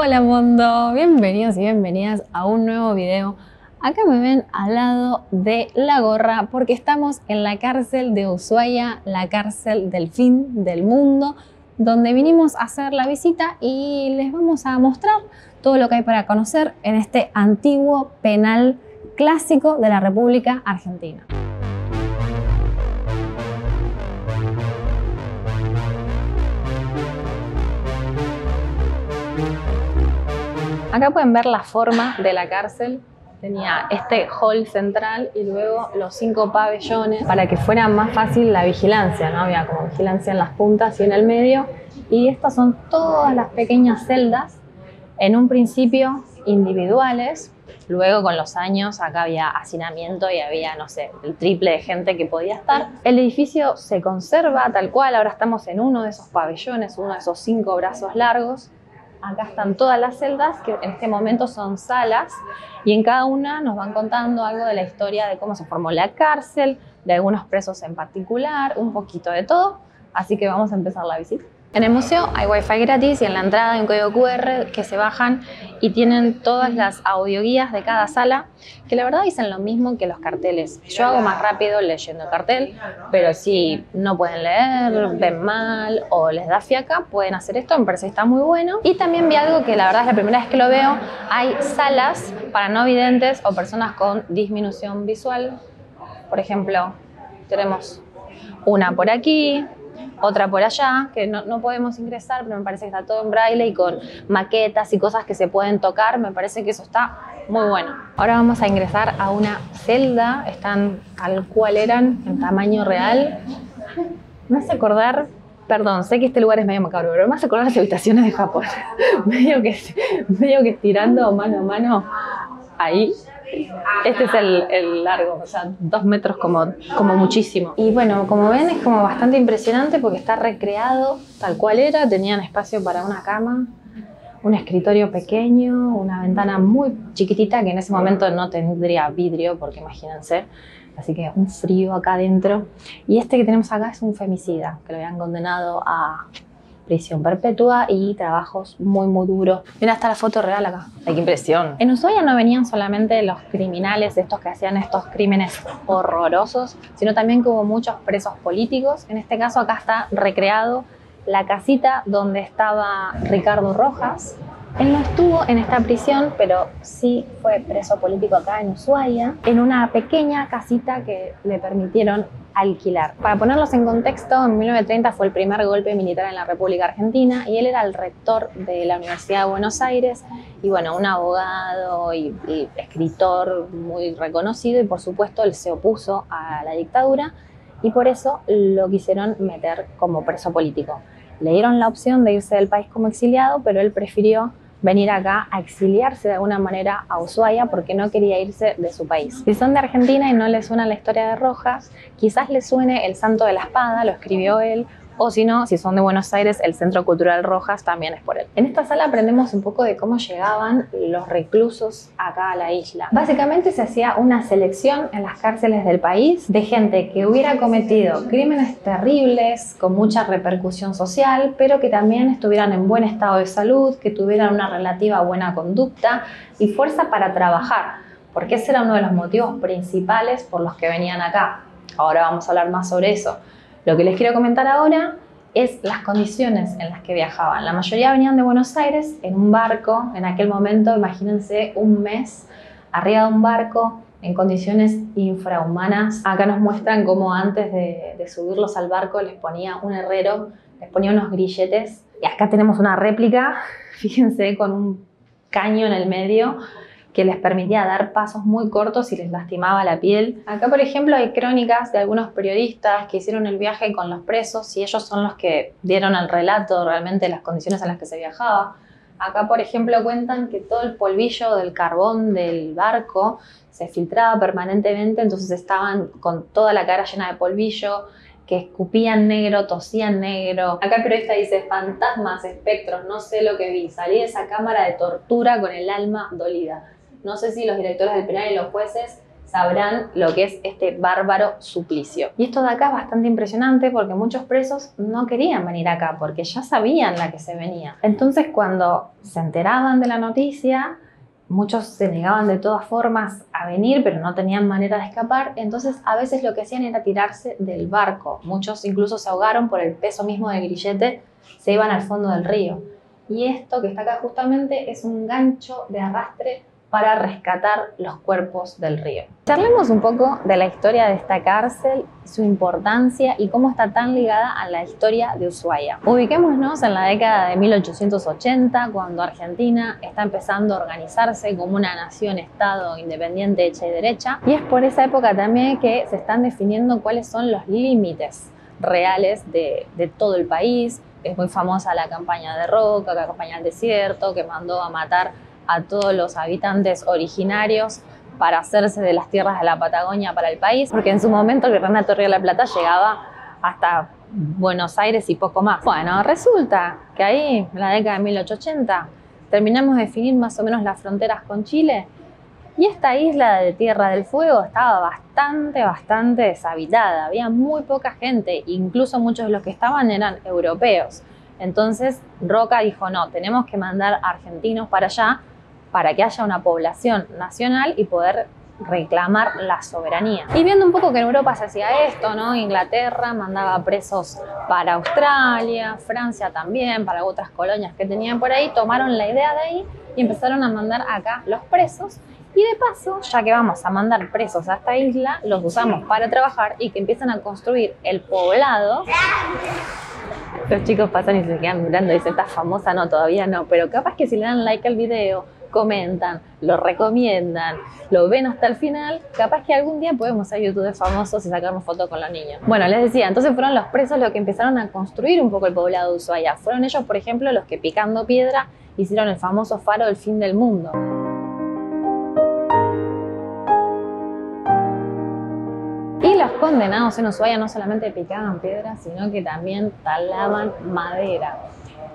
Hola mundo, bienvenidos y bienvenidas a un nuevo video. Acá me ven al lado de la gorra porque estamos en la cárcel de Ushuaia, la cárcel del fin del mundo, donde vinimos a hacer la visita y les vamos a mostrar todo lo que hay para conocer en este antiguo penal clásico de la República Argentina. Acá pueden ver la forma de la cárcel. Tenía este hall central y luego los 5 pabellones para que fuera más fácil la vigilancia, ¿no? Había como vigilancia en las puntas y en el medio. Y estas son todas las pequeñas celdas, en un principio individuales. Luego con los años acá había hacinamiento y había, no sé, el triple de gente que podía estar. El edificio se conserva tal cual. Ahora estamos en uno de esos pabellones, uno de esos 5 brazos largos. Acá están todas las celdas, que en este momento son salas, y en cada una nos van contando algo de la historia de cómo se formó la cárcel, de algunos presos en particular, un poquito de todo. Así que vamos a empezar la visita. En el museo hay wifi gratis y en la entrada hay un código QR que se bajan y tienen todas las audioguías de cada sala, que la verdad dicen lo mismo que los carteles. Yo hago más rápido leyendo el cartel, pero si no pueden leer, ven mal o les da fiaca, pueden hacer esto, me parece que está muy bueno. Y también vi algo que la verdad es la primera vez que lo veo, hay salas para no videntes o personas con disminución visual. Por ejemplo, tenemos una por aquí, otra por allá, que no podemos ingresar, pero me parece que está todo en braille y con maquetas y cosas que se pueden tocar. Me parece que eso está muy bueno. Ahora vamos a ingresar a una celda, están tal cual eran, en tamaño real. Me hace acordar, perdón, sé que este lugar es medio macabro, pero me hace acordar las habitaciones de Japón. medio que tirando mano a mano ahí. Este es el largo, o sea, 2 metros como muchísimo. Y bueno, como ven, es como bastante impresionante porque está recreado tal cual era. Tenían espacio para una cama, un escritorio pequeño, una ventana muy chiquitita que en ese momento no tendría vidrio, porque imagínense. Así que un frío acá adentro. Y este que tenemos acá es un femicida, que lo habían condenado a prisión perpetua y trabajos muy duros. Mira, hasta la foto real acá. ¡Ay, qué impresión! En Ushuaia no venían solamente los criminales, estos que hacían estos crímenes horrorosos, sino también que hubo muchos presos políticos. En este caso acá está recreado la casita donde estaba Ricardo Rojas. Él no estuvo en esta prisión, pero sí fue preso político acá en Ushuaia, en una pequeña casita que le permitieron alquilar. Para ponerlos en contexto, en 1930 fue el primer golpe militar en la República Argentina y él era el rector de la Universidad de Buenos Aires y bueno, un abogado y escritor muy reconocido, y por supuesto él se opuso a la dictadura y por eso lo quisieron meter como preso político. Le dieron la opción de irse del país como exiliado, pero él prefirió venir acá a exiliarse de alguna manera a Ushuaia porque no quería irse de su país. Si son de Argentina y no les suena la historia de Rojas, quizás les suene El Santo de la Espada, lo escribió él, o si no, si son de Buenos Aires, el Centro Cultural Rojas también es por él. En esta sala aprendemos un poco de cómo llegaban los reclusos acá a la isla. Básicamente se hacía una selección en las cárceles del país de gente que hubiera cometido crímenes terribles, con mucha repercusión social, pero que también estuvieran en buen estado de salud, que tuvieran una relativa buena conducta y fuerza para trabajar, porque ese era uno de los motivos principales por los que venían acá. Ahora vamos a hablar más sobre eso. Lo que les quiero comentar ahora es las condiciones en las que viajaban. La mayoría venían de Buenos Aires en un barco. En aquel momento, imagínense un mes arriba de un barco en condiciones infrahumanas. Acá nos muestran cómo antes de subirlos al barco les ponía un herrero, les ponía unos grilletes. Y acá tenemos una réplica, fíjense, con un caño en el medio que les permitía dar pasos muy cortos y les lastimaba la piel. Acá, por ejemplo, hay crónicas de algunos periodistas que hicieron el viaje con los presos y ellos son los que dieron el relato realmente de las condiciones en las que se viajaba. Acá, por ejemplo, cuentan que todo el polvillo del carbón del barco se filtraba permanentemente, entonces estaban con toda la cara llena de polvillo, que escupían negro, tosían negro. Acá el periodista dice: fantasmas, espectros, no sé lo que vi. Salí de esa cámara de tortura con el alma dolida. No sé si los directores del penal y los jueces sabrán lo que es este bárbaro suplicio. Y esto de acá es bastante impresionante porque muchos presos no querían venir acá porque ya sabían la que se venía. Entonces cuando se enteraban de la noticia, muchos se negaban de todas formas a venir, pero no tenían manera de escapar. Entonces a veces lo que hacían era tirarse del barco. Muchos incluso se ahogaron por el peso mismo del grillete, se iban al fondo del río. Y esto que está acá justamente es un gancho de arrastre para rescatar los cuerpos del río. Charlemos un poco de la historia de esta cárcel, su importancia y cómo está tan ligada a la historia de Ushuaia. Ubiquémonos en la década de 1880, cuando Argentina está empezando a organizarse como una nación-estado independiente hecha y derecha, y es por esa época también que se están definiendo cuáles son los límites reales de todo el país. Es muy famosa la campaña de Roca, la campaña del desierto, que mandó a matar a todos los habitantes originarios para hacerse de las tierras de la Patagonia para el país, porque en su momento el Virreinato Río de la Plata llegaba hasta Buenos Aires y poco más. Bueno, resulta que ahí, en la década de 1880, terminamos de definir más o menos las fronteras con Chile y esta isla de Tierra del Fuego estaba bastante deshabitada. Había muy poca gente, incluso muchos de los que estaban eran europeos. Entonces Roca dijo, no, tenemos que mandar argentinos para allá para que haya una población nacional y poder reclamar la soberanía. Y viendo un poco que en Europa se hacía esto, ¿no? Inglaterra mandaba presos para Australia, Francia también, para otras colonias que tenían por ahí, tomaron la idea de ahí y empezaron a mandar acá los presos. Y de paso, ya que vamos a mandar presos a esta isla, los usamos para trabajar y que empiezan a construir el poblado. Los chicos pasan y se quedan mirando y dicen, ¿estás famosa? No, todavía no, pero capaz que si le dan like al video, comentan, lo recomiendan, lo ven hasta el final, capaz que algún día podemos ser youtubers famosos y sacarnos fotos con los niños. Bueno, les decía, entonces fueron los presos los que empezaron a construir un poco el poblado de Ushuaia. Fueron ellos, por ejemplo, los que picando piedra hicieron el famoso faro del fin del mundo. Y los condenados en Ushuaia no solamente picaban piedra, sino que también talaban madera.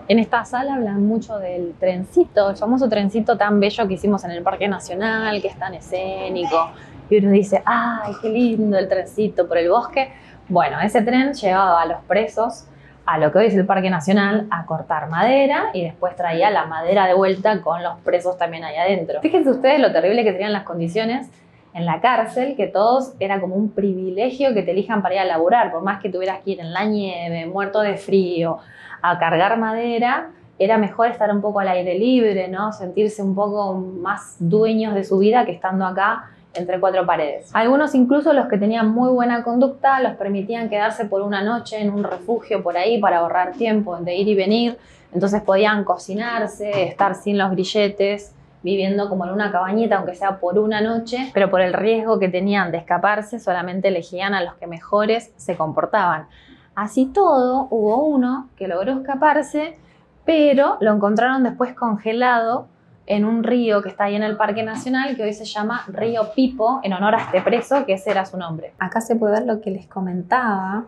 En esta sala hablan mucho del trencito, el famoso trencito tan bello que hicimos en el Parque Nacional, que es tan escénico. Y uno dice, ¡ay, qué lindo el trencito por el bosque! Bueno, ese tren llevaba a los presos a lo que hoy es el Parque Nacional a cortar madera y después traía la madera de vuelta con los presos también ahí adentro. Fíjense ustedes lo terrible que serían las condiciones en la cárcel, que todos era como un privilegio que te elijan para ir a laburar, por más que tuvieras que ir en la nieve, muerto de frío, a cargar madera, era mejor estar un poco al aire libre, ¿no? Sentirse un poco más dueños de su vida que estando acá entre cuatro paredes. Algunos, incluso los que tenían muy buena conducta, los permitían quedarse por una noche en un refugio por ahí para ahorrar tiempo de ir y venir, entonces podían cocinarse, estar sin los grilletes, viviendo como en una cabañita, aunque sea por una noche, pero por el riesgo que tenían de escaparse, solamente elegían a los que mejores se comportaban. Así todo, hubo uno que logró escaparse, pero lo encontraron después congelado en un río que está ahí en el Parque Nacional, que hoy se llama Río Pipo, en honor a este preso, que ese era su nombre. Acá se puede ver lo que les comentaba,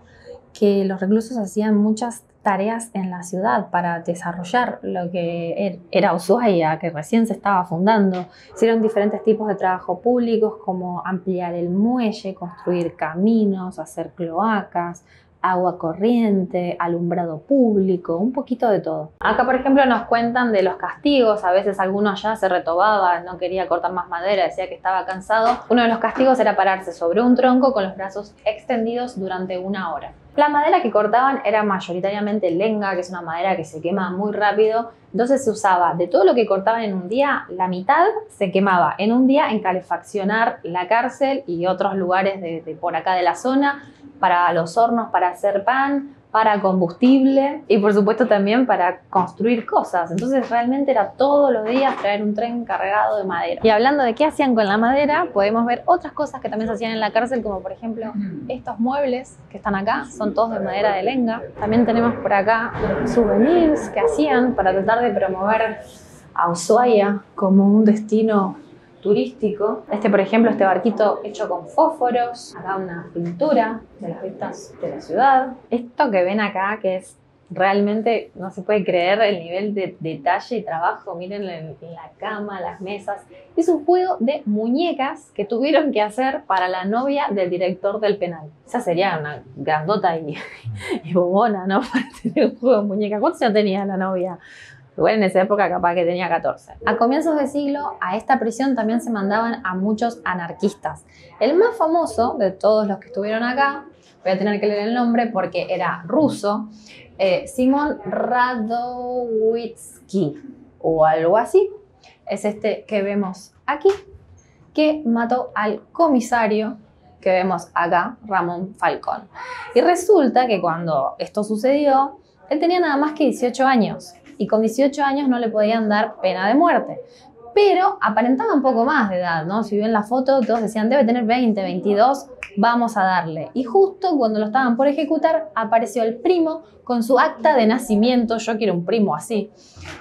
que los reclusos hacían muchas tareas en la ciudad para desarrollar lo que era Ushuaia, que recién se estaba fundando. Hicieron diferentes tipos de trabajo públicos, como ampliar el muelle, construir caminos, hacer cloacas, agua corriente, alumbrado público, un poquito de todo. Acá, por ejemplo, nos cuentan de los castigos. A veces alguno ya se retobaba, no quería cortar más madera, decía que estaba cansado. Uno de los castigos era pararse sobre un tronco con los brazos extendidos durante 1 hora. La madera que cortaban era mayoritariamente lenga, que es una madera que se quema muy rápido. Entonces se usaba de todo lo que cortaban en un día, la mitad se quemaba en un día en calefaccionar la cárcel y otros lugares de por acá de la zona, para los hornos para hacer pan, para combustible y por supuesto también para construir cosas. Entonces realmente era todos los días traer un tren cargado de madera. Y hablando de qué hacían con la madera, podemos ver otras cosas que también se hacían en la cárcel, como por ejemplo estos muebles que están acá, son todos de madera de lenga. También tenemos por acá souvenirs que hacían para tratar de promover a Ushuaia como un destino turístico. Por ejemplo, este barquito hecho con fósforos. Acá una pintura de las vistas de la ciudad. Esto que ven acá, que es Realmente no se puede creer el nivel de detalle y trabajo. Miren la cama, las mesas. Es un juego de muñecas que tuvieron que hacer para la novia del director del penal. Esa sería una grandota y bobona, ¿no? Para tener un juego de muñecas. ¿Cuántos años tenía la novia? Igual en esa época capaz que tenía 14. A comienzos de siglo, a esta prisión también se mandaban a muchos anarquistas. El más famoso de todos los que estuvieron acá, voy a tener que leer el nombre porque era ruso, Simon Radowitzky o algo así. Es este que vemos aquí, que mató al comisario que vemos acá, Ramón Falcón. Y resulta que cuando esto sucedió, él tenía nada más que 18 años. Y con 18 años no le podían dar pena de muerte. Pero aparentaba un poco más de edad, ¿no? Si ven la foto, todos decían, debe tener 20, 22, vamos a darle. Y justo cuando lo estaban por ejecutar, apareció el primo con su acta de nacimiento. Yo quiero un primo así.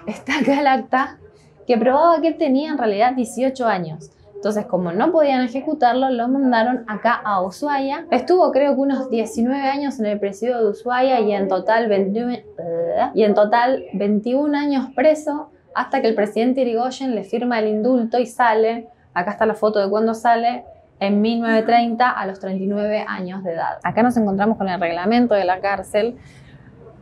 Está acá el acta que probaba que él tenía en realidad 18 años. Entonces, como no podían ejecutarlo, lo mandaron acá a Ushuaia. Estuvo creo que unos 19 años en el presidio de Ushuaia y en total 21 años preso, hasta que el presidente Irigoyen le firma el indulto y sale, acá está la foto de cuando sale, en 1930 a los 39 años de edad. Acá nos encontramos con el reglamento de la cárcel,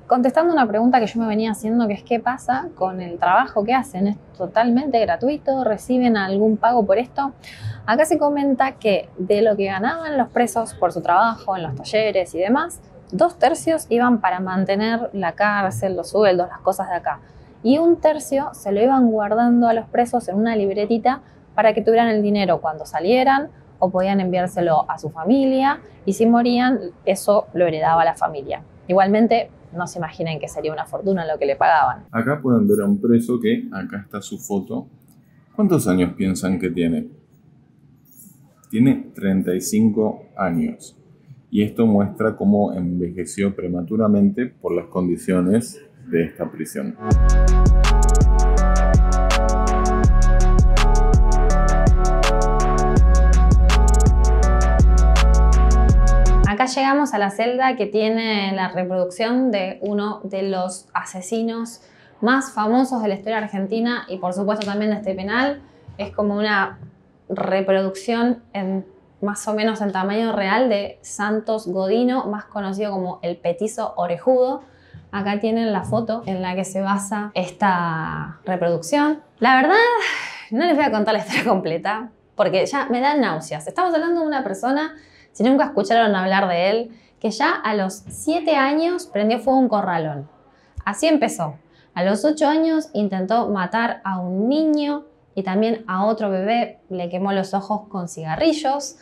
contestando una pregunta que yo me venía haciendo, que es ¿qué pasa con el trabajo que hacen? ¿Es totalmente gratuito? ¿Reciben algún pago por esto? Acá se comenta que de lo que ganaban los presos por su trabajo en los talleres y demás, 2/3 iban para mantener la cárcel, los sueldos, las cosas de acá. Y 1/3 se lo iban guardando a los presos en una libretita para que tuvieran el dinero cuando salieran o podían enviárselo a su familia, y si morían, eso lo heredaba la familia. Igualmente, no se imaginen que sería una fortuna lo que le pagaban. Acá pueden ver a un preso que, acá está su foto. ¿Cuántos años piensan que tiene? Tiene 35 años. Y esto muestra cómo envejeció prematuramente por las condiciones de esta prisión. Acá llegamos a la celda que tiene la reproducción de uno de los asesinos más famosos de la historia argentina y por supuesto también de este penal. Es como una reproducción en más o menos el tamaño real de Santos Godino, más conocido como el petizo orejudo. Acá tienen la foto en la que se basa esta reproducción. La verdad, no les voy a contar la historia completa porque ya me dan náuseas. Estamos hablando de una persona, si nunca escucharon hablar de él, que ya a los 7 años prendió fuego un corralón. Así empezó. A los 8 años intentó matar a un niño y también a otro bebé, le quemó los ojos con cigarrillos.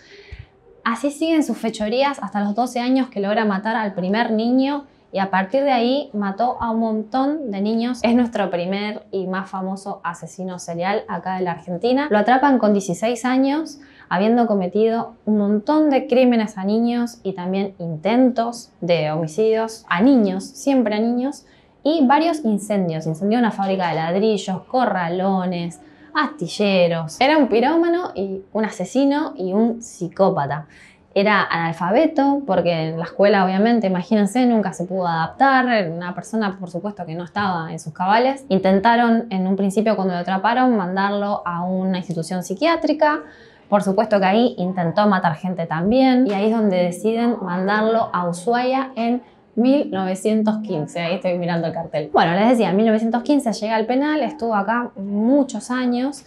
Así siguen sus fechorías hasta los 12 años que logra matar al primer niño y a partir de ahí mató a un montón de niños. Es nuestro primer y más famoso asesino serial acá de la Argentina. Lo atrapan con 16 años, habiendo cometido un montón de crímenes a niños y también intentos de homicidios a niños, siempre a niños, y varios incendios. Incendió una fábrica de ladrillos, corralones, astilleros. Era un pirómano y un asesino y un psicópata. Era analfabeto porque en la escuela, obviamente, imagínense, nunca se pudo adaptar. Era una persona, por supuesto, que no estaba en sus cabales. Intentaron, en un principio, cuando lo atraparon, mandarlo a una institución psiquiátrica. Por supuesto que ahí intentó matar gente también. Y ahí es donde deciden mandarlo a Ushuaia en 1915. Ahí estoy mirando el cartel. Bueno, les decía, en 1915 llega al penal, estuvo acá muchos años.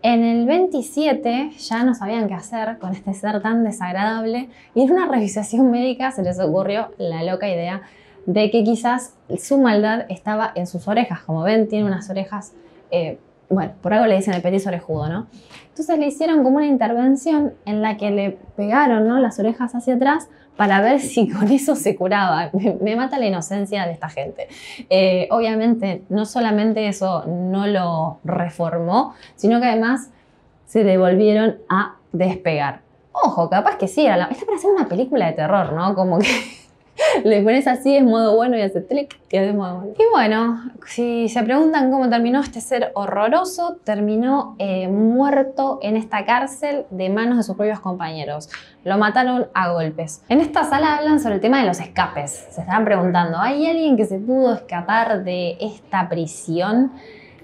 En el 27 ya no sabían qué hacer con este ser tan desagradable y en una revisación médica se les ocurrió la loca idea de que quizás su maldad estaba en sus orejas. Como ven, tiene unas orejas, bueno, por algo le dicen el petizo orejudo, ¿no? Entonces le hicieron como una intervención en la que le pegaron, ¿no?, las orejas hacia atrás para ver si con eso se curaba. Me mata la inocencia de esta gente. Obviamente, no solamente eso no lo reformó, sino que además se le volvieron a despegar. Ojo, capaz que sí, está para hacer una película de terror, ¿no? Como que Le pones así, es modo bueno y hace clic y hace modo bueno. Y bueno, si se preguntan cómo terminó este ser horroroso, terminó muerto en esta cárcel de manos de sus propios compañeros. Lo mataron a golpes. En esta sala hablan sobre el tema de los escapes. Se estaban preguntando, ¿hay alguien que se pudo escapar de esta prisión?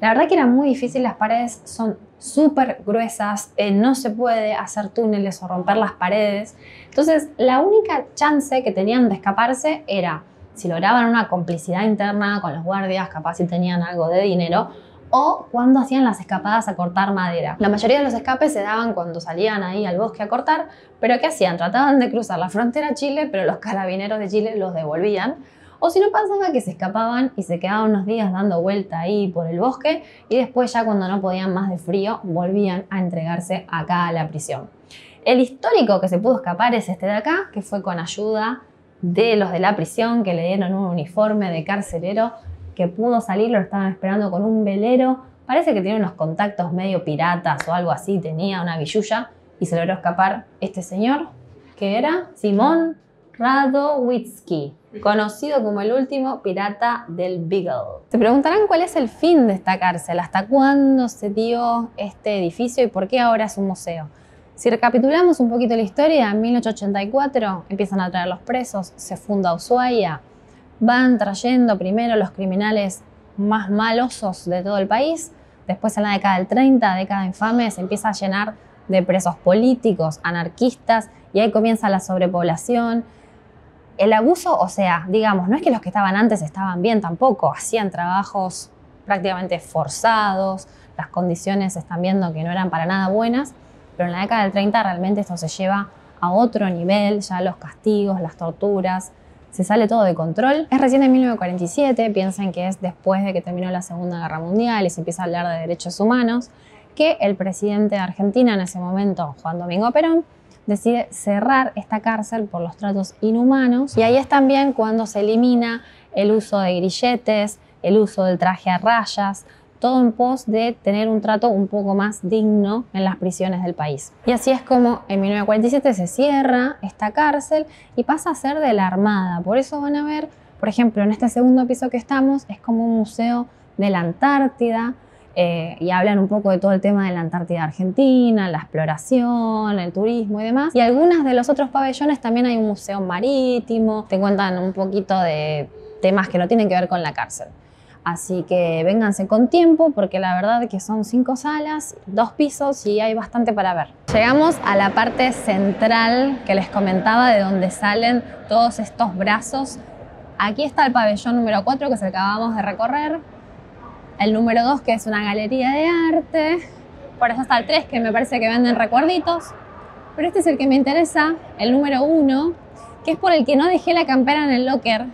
La verdad que era muy difícil, las paredes son súper gruesas, no se puede hacer túneles o romper las paredes. Entonces, la única chance que tenían de escaparse era si lograban una complicidad interna con los guardias, capaz si tenían algo de dinero, o cuando hacían las escapadas a cortar madera. La mayoría de los escapes se daban cuando salían ahí al bosque a cortar, pero ¿qué hacían? Trataban de cruzar la frontera a Chile, pero los carabineros de Chile los devolvían. O si no, pasaba que se escapaban y se quedaban unos días dando vuelta ahí por el bosque y después ya cuando no podían más de frío volvían a entregarse acá a la prisión. El histórico que se pudo escapar es este de acá, que fue con ayuda de los de la prisión que le dieron un uniforme de carcelero, que pudo salir, lo estaban esperando con un velero. Parece que tiene unos contactos medio piratas o algo así, tenía una billulla y se logró escapar este señor, que era Simón Radowitzki, conocido como el último pirata del Beagle. Se preguntarán cuál es el fin de esta cárcel, hasta cuándo se dio este edificio y por qué ahora es un museo. Si recapitulamos un poquito la historia, en 1884 empiezan a traer los presos, se funda Ushuaia, van trayendo primero los criminales más malosos de todo el país, después en la década del 30, década infame, se empieza a llenar de presos políticos, anarquistas, y ahí comienza la sobrepoblación. El abuso, o sea, digamos, no es que los que estaban antes estaban bien tampoco, hacían trabajos prácticamente forzados, las condiciones se están viendo que no eran para nada buenas, pero en la década del 30 realmente esto se lleva a otro nivel, ya los castigos, las torturas, se sale todo de control. Es recién en 1947, piensen que es después de que terminó la Segunda Guerra Mundial y se empieza a hablar de derechos humanos, que el presidente de Argentina en ese momento, Juan Domingo Perón, decide cerrar esta cárcel por los tratos inhumanos, y ahí es también cuando se elimina el uso de grilletes, el uso del traje a rayas, todo en pos de tener un trato un poco más digno en las prisiones del país. Y así es como en 1947 se cierra esta cárcel y pasa a ser de la Armada. Por eso van a ver, por ejemplo, en este segundo piso que estamos, es como un museo de la Antártida, y hablan un poco de todo el tema de la Antártida Argentina, la exploración, el turismo y demás. Y algunos de los otros pabellones también hay un museo marítimo, te cuentan un poquito de temas que no tienen que ver con la cárcel. Así que vénganse con tiempo porque la verdad que son 5 salas, 2 pisos y hay bastante para ver. Llegamos a la parte central que les comentaba, de donde salen todos estos brazos. Aquí está el pabellón número 4 que es el que acabamos de recorrer. El número 2 que es una galería de arte. Por allá está el 3 que me parece que venden recuerditos. Pero este es el que me interesa, el número 1, que es por el que no dejé la campera en el locker.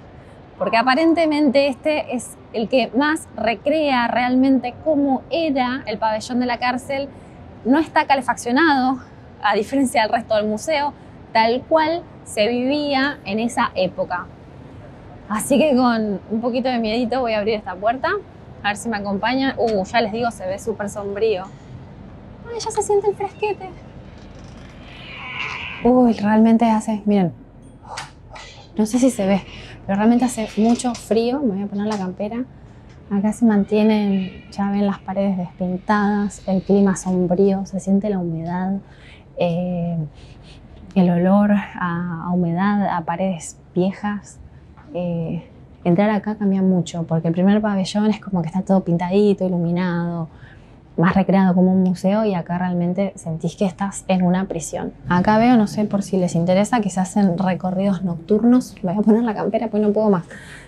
Porque aparentemente este es el que más recrea realmente cómo era el pabellón de la cárcel. No está calefaccionado, a diferencia del resto del museo, tal cual se vivía en esa época. Así que con un poquito de miedito voy a abrir esta puerta, a ver si me acompañan. Ya les digo, se ve súper sombrío. Ay, ya se siente el fresquete. Realmente hace, miren, no sé si se ve, pero realmente hace mucho frío. Me voy a poner la campera. Acá se mantienen, ya ven las paredes despintadas, el clima sombrío, se siente la humedad, el olor a humedad, a paredes viejas. Entrar acá cambia mucho, porque el primer pabellón es como que está todo pintadito, iluminado, más recreado como un museo, y acá realmente sentís que estás en una prisión. Acá veo, no sé por si les interesa, que se hacen recorridos nocturnos. Voy a poner la campera, pues no puedo más.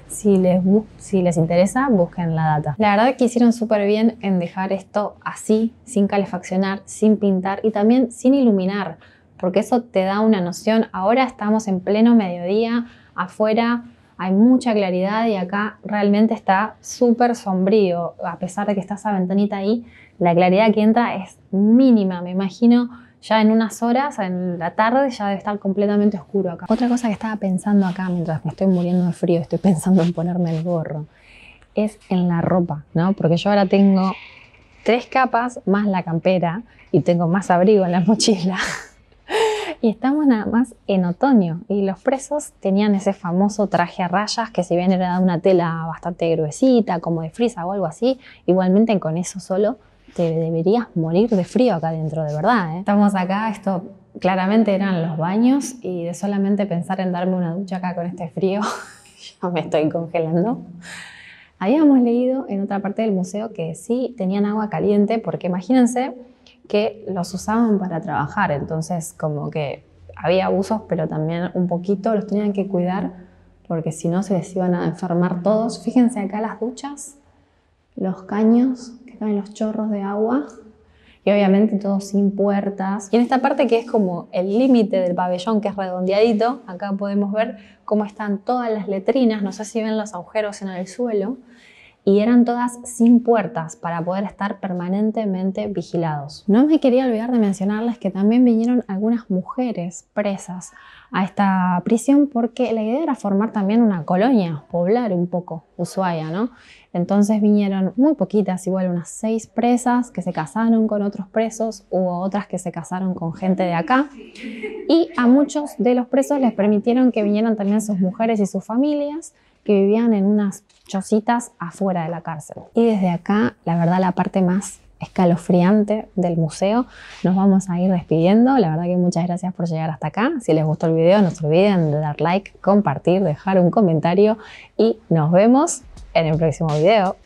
Si les interesa, busquen la data. La verdad que hicieron súper bien en dejar esto así, sin calefaccionar, sin pintar y también sin iluminar, porque eso te da una noción. Ahora estamos en pleno mediodía, afuera hay mucha claridad y acá realmente está súper sombrío. A pesar de que está esa ventanita ahí, la claridad que entra es mínima. Me imagino ya en unas horas, en la tarde, ya debe estar completamente oscuro acá. Otra cosa que estaba pensando acá mientras me estoy muriendo de frío, estoy pensando en ponerme el gorro, es en la ropa, ¿no? Porque yo ahora tengo 3 capas más la campera y tengo más abrigo en la mochila. Y estamos nada más en otoño y los presos tenían ese famoso traje a rayas que si bien era de una tela bastante gruesita, como de frisa o algo así, igualmente con eso solo te deberías morir de frío acá adentro, de verdad, ¿eh? Estamos acá, esto claramente eran los baños y de solamente pensar en darme una ducha acá con este frío, ya me estoy congelando. Habíamos leído en otra parte del museo que sí tenían agua caliente porque imagínense que los usaban para trabajar, entonces como que había abusos, pero también un poquito los tenían que cuidar porque si no se les iban a enfermar todos. Fíjense acá las duchas, los caños, que están los chorros de agua y obviamente todo sin puertas. Y en esta parte que es como el límite del pabellón, que es redondeadito, acá podemos ver cómo están todas las letrinas, no sé si ven los agujeros en el suelo, y eran todas sin puertas para poder estar permanentemente vigilados. No me quería olvidar de mencionarles que también vinieron algunas mujeres presas a esta prisión porque la idea era formar también una colonia, poblar un poco Ushuaia, ¿no? Entonces vinieron muy poquitas, igual unas 6 presas que se casaron con otros presos, hubo otras que se casaron con gente de acá y a muchos de los presos les permitieron que vinieran también sus mujeres y sus familias que vivían en unas chocitas afuera de la cárcel. Y desde acá, la verdad, la parte más escalofriante del museo, nos vamos a ir despidiendo. La verdad que muchas gracias por llegar hasta acá. Si les gustó el video, no se olviden de dar like, compartir, dejar un comentario y nos vemos en el próximo video.